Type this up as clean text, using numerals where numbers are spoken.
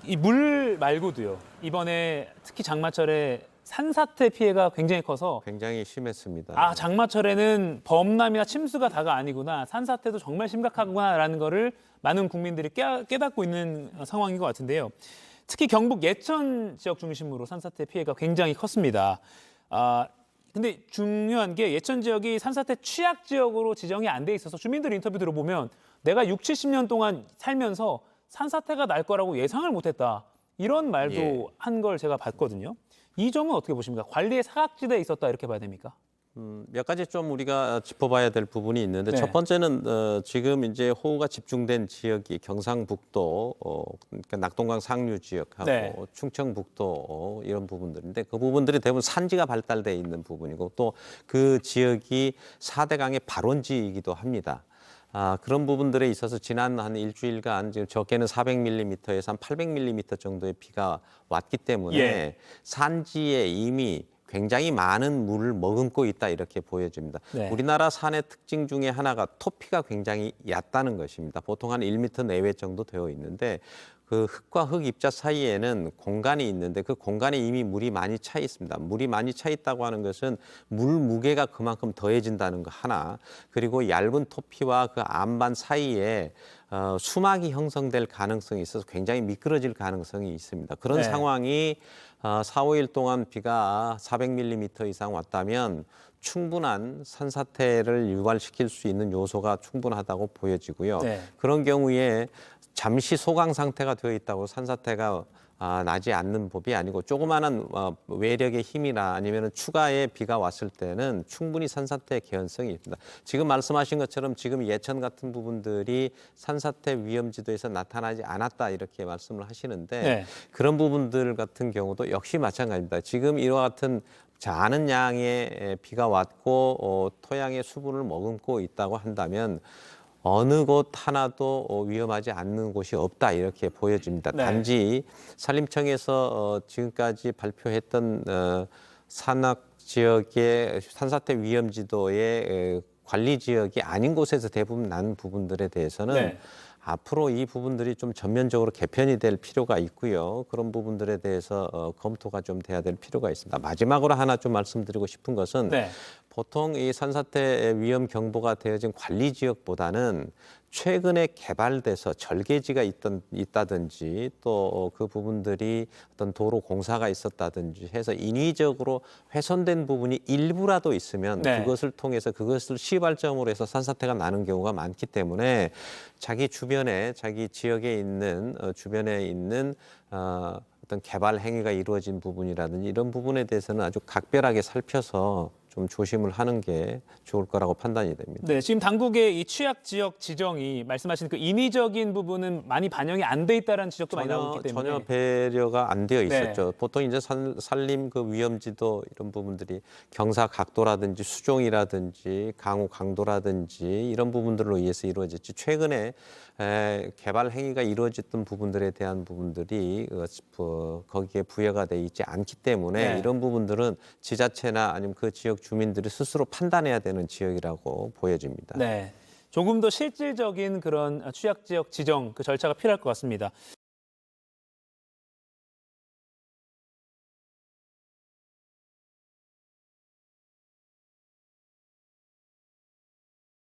이 물 말고도요. 이번에 특히 장마철에 산사태 피해가 굉장히 커서 굉장히 심했습니다. 장마철에는 범람이나 침수가 다가 아니구나. 산사태도 정말 심각하구나라는 거를 많은 국민들이 깨닫고 있는 상황인 것 같은데요. 특히 경북 예천 지역 중심으로 산사태 피해가 굉장히 컸습니다. 근데 중요한 게 예천 지역이 산사태 취약 지역으로 지정이 안 돼 있어서 주민들 인터뷰 들어보면 내가 60, 70년 동안 살면서 산사태가 날 거라고 예상을 못했다. 이런 말도 한 걸 제가 봤거든요. 이 점은 어떻게 보십니까? 관리의 사각지대에 있었다 이렇게 봐야 됩니까? 몇 가지 좀 우리가 짚어봐야 될 부분이 있는데 네. 첫 번째는 지금 이제 호우가 집중된 지역이 경상북도, 그러니까 낙동강 상류 지역하고 네. 충청북도 이런 부분들인데 그 부분들이 대부분 산지가 발달돼 있는 부분이고 또 그 지역이 4대 강의 발원지이기도 합니다. 그런 부분들에 있어서 지난 한 일주일간 지금 적게는 400mm에서 한 800mm 정도의 비가 왔기 때문에 산지에 이미 굉장히 많은 물을 머금고 있다 이렇게 보여집니다. 네. 우리나라 산의 특징 중에 하나가 토피가 굉장히 얕다는 것입니다. 보통 한 1m 내외 정도 되어 있는데 그 흙과 흙 입자 사이에는 공간이 있는데 그 공간에 이미 물이 많이 차 있습니다. 물이 많이 차 있다고 하는 것은 물 무게가 그만큼 더해진다는 거 하나, 그리고 얇은 토피와 그 암반 사이에 수막이 형성될 가능성이 있어서 굉장히 미끄러질 가능성이 있습니다. 그런 네. 상황이 4, 5일 동안 비가 400mm 이상 왔다면 충분한 산사태를 유발시킬 수 있는 요소가 충분하다고 보여지고요. 네. 그런 경우에 잠시 소강 상태가 되어 있다고 산사태가 나지 않는 법이 아니고 조그마한 외력의 힘이나 아니면 추가의 비가 왔을 때는 충분히 산사태 개연성이 있습니다. 지금 말씀하신 것처럼 지금 예천 같은 부분들이 산사태 위험지도에서 나타나지 않았다 이렇게 말씀을 하시는데 네. 그런 부분들 같은 경우도 역시 마찬가지입니다. 지금 이와 같은 많은 양의 비가 왔고 토양의 수분을 머금고 있다고 한다면 어느 곳 하나도 위험하지 않는 곳이 없다 이렇게 보여집니다. 네. 단지 산림청에서 지금까지 발표했던 산악 지역의 산사태 위험지도의 관리 지역이 아닌 곳에서 대부분 난 부분들에 대해서는 네. 앞으로 이 부분들이 좀 전면적으로 개편이 될 필요가 있고요. 그런 부분들에 대해서 검토가 좀 돼야 될 필요가 있습니다. 마지막으로 하나 좀 말씀드리고 싶은 것은 네. 보통 이 산사태 위험 경보가 되어진 관리 지역보다는 최근에 개발돼서 절개지가 있다든지 또 그 부분들이 어떤 도로 공사가 있었다든지 해서 인위적으로 훼손된 부분이 일부라도 있으면 네. 그것을 통해서 그것을 시발점으로 해서 산사태가 나는 경우가 많기 때문에 자기 주변에 자기 지역에 있는 주변에 있는 어떤 개발 행위가 이루어진 부분이라든지 이런 부분에 대해서는 아주 각별하게 살펴서 좀 조심을 하는 게 좋을 거라고 판단이 됩니다. 네, 지금 당국의 이 취약 지역 지정이 말씀하신 그 인위적인 부분은 많이 반영이 안 돼 있다는 지적도 많이 나오기 때문에 전혀 배려가 안 되어 네. 있었죠. 보통 이제 산림 그 위험지도 이런 부분들이 경사 각도라든지 수종이라든지 강우 강도라든지 이런 부분들로 의해서 이루어졌지. 최근에 개발 행위가 이루어졌던 부분들에 대한 부분들이 거기에 부여가 돼 있지 않기 때문에 네. 이런 부분들은 지자체나 아니면 그 지역 주민들이 스스로 판단해야 되는 지역이라고 보여집니다. 네, 조금 더 실질적인 그런 취약 지역 지정 그 절차가 필요할 것 같습니다.